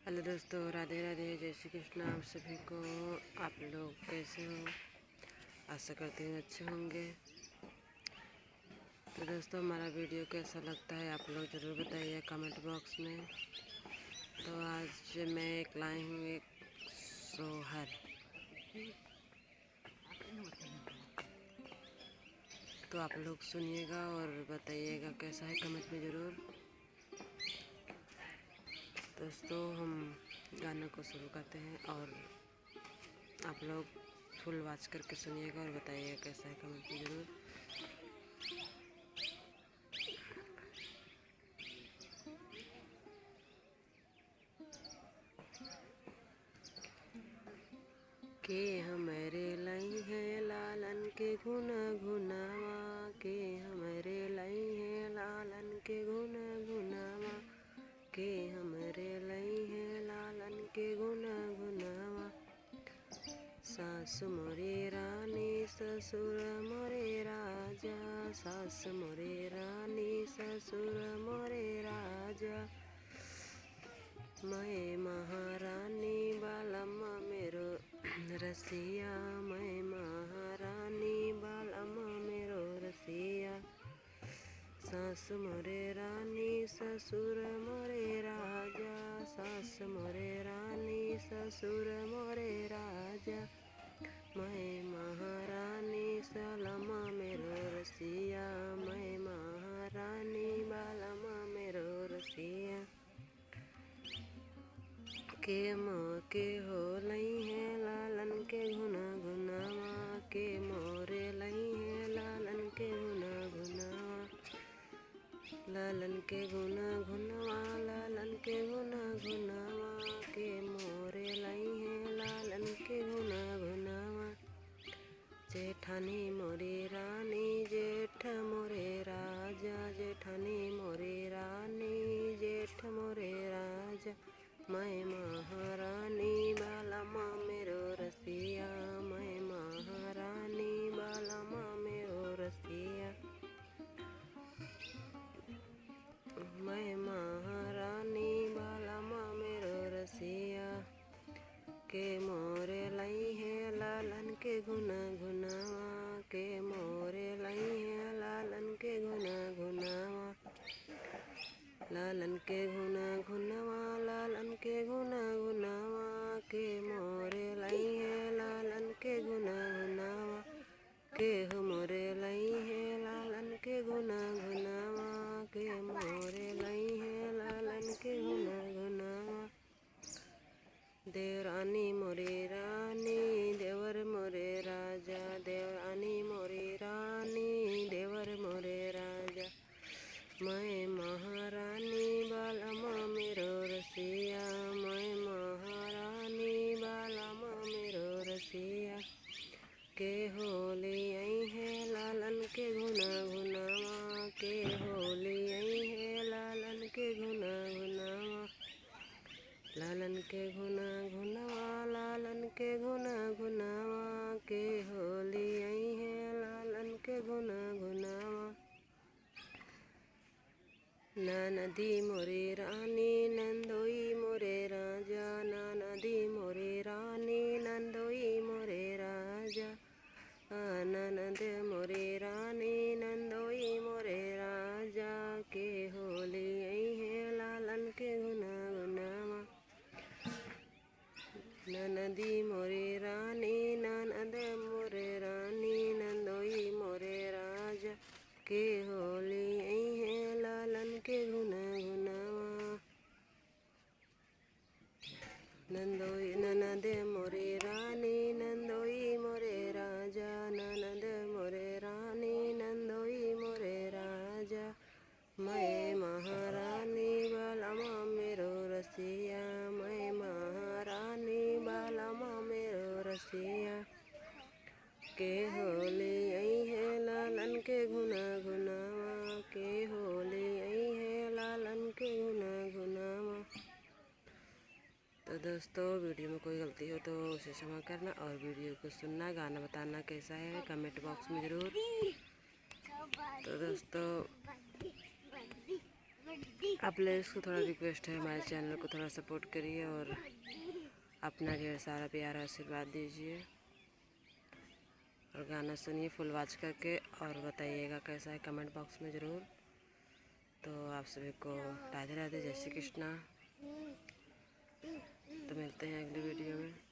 Hello दोस्तों, राधे राधे, जय श्री कृष्ण। आप सभी को, आप लोग कैसे हो? आशा करती हूँ अच्छे होंगे। तो दोस्तों, हमारा वीडियो कैसा लगता है आप लोग ज़रूर बताइए कमेंट बॉक्स में। तो आज मैं एक लाई हूँ एक सोहर। तो आप लोग सुनिएगा और बताइएगा कैसा है कमेंट में ज़रूर। दोस्तों, हम गाना को शुरू करते हैं और आप लोग फुल वॉच करके सुनिएगा और बताइएगा कैसा है कमेंट में ज़रूर। के हमरे लाई है लालन के गुना गुनावा, के हमरे लाई है लालन के गुना गुनावा, के हमरे लाई है लालन के गुना गुनावा। सास मोरे रानी ससुर मोरे राजा, सास मोरे रानी ससुर मोरे राजा। मैं महारानी बालम्मा मेरो रसिया, मैं महारानी बालम्मा मेरो रसिया। सास मोरे रानी ससुर मोरे राजा, सास मोरे रानी ससुर मोरे राजा। मैं महारानी सालम्मा मेरो रसिया, मैं महारानी बालम्मा मेरो रसिया। के मोके हो लई है लालन के गुना गुनावा, के मोरे लई है लालन के गुना गुनावा। लालन के गुना गुनावा, लालन के गुना गुनावा, के मोरे लई है लालन के गुना गुनावा। जेठानी मोरे रानी जेठ मोरे राजा, जेठानी मोरे रानी जेठ मोरे राजा। मैं महारानी बालम्मा मेरो रसिया, मैं महारानी बालम्मा मेरो रसिया। मैं महारानी बालम्मा मेरो रसिया। के मोरे लई है लालन के गुना गुनावा, के मोरे लई है लालन के गुना गुनावा। लालन के गुना गुनावा, लालन के गुना गुनावा, के मोरे लई है लालन के गुना गुनावा। के मोरे लई है लालन के गुना गुनावा, के मोरे लई है लालन के गुना गुनावा। देवरानी मोरे रानी देवर मोरे राजा, देवरानी मोरे रानी देवर मोरे राजा। मैं महारानी बालम्मा मेरो रसिया, मैं महारानी बालम्मा मेरो रसिया। के होली आई है लालन के गुना गुनावा, के होली आई है लालन के गुना गुनावा। लालन के गुना गुनावा, लालन के गुना गुनावा, के होली आई है लालन के गुना गुनावा। नदी मोरे रानी नंदोई मोरे राजा, नदी मोरे रानी नंदोई मोरे राजा। ननद मोरे रानी नंदोई मोरे राजा, के होली आई है लालन के गुना गुनावा। नदी मोरे रानी ननद मोरे रानी नंदोई मोरे राजा। के होली आई है लालन के गुना गुनावा। नंदोई ननद मोरे रानी नंदोई मोरे राजा, ननद मोरे रानी नंदोई मोरे राजा। मैं महारानी बालम्मा मेरो रसिया, मैं महारानी बालम्मा मेरो रसिया। के होली आई है लालन के गुना गुनावा, के होली आई है लालन के गुना गुनावा। तो दोस्तों, वीडियो में कोई गलती हो तो उसे क्षमा करना और वीडियो को सुनना, गाना बताना कैसा है कमेंट बॉक्स में ज़रूर। तो दोस्तों, आप लोगों को थोड़ा रिक्वेस्ट है, हमारे चैनल को थोड़ा सपोर्ट करिए और अपना ढेर सारा प्यारा आशीर्वाद दीजिए और गाना सुनिए फुल वॉच करके और बताइएगा कैसा है कमेंट बॉक्स में ज़रूर। तो आप सभी को राधे राधे, जय श्री कृष्णा। तो मिलते हैं अगली वीडियो में।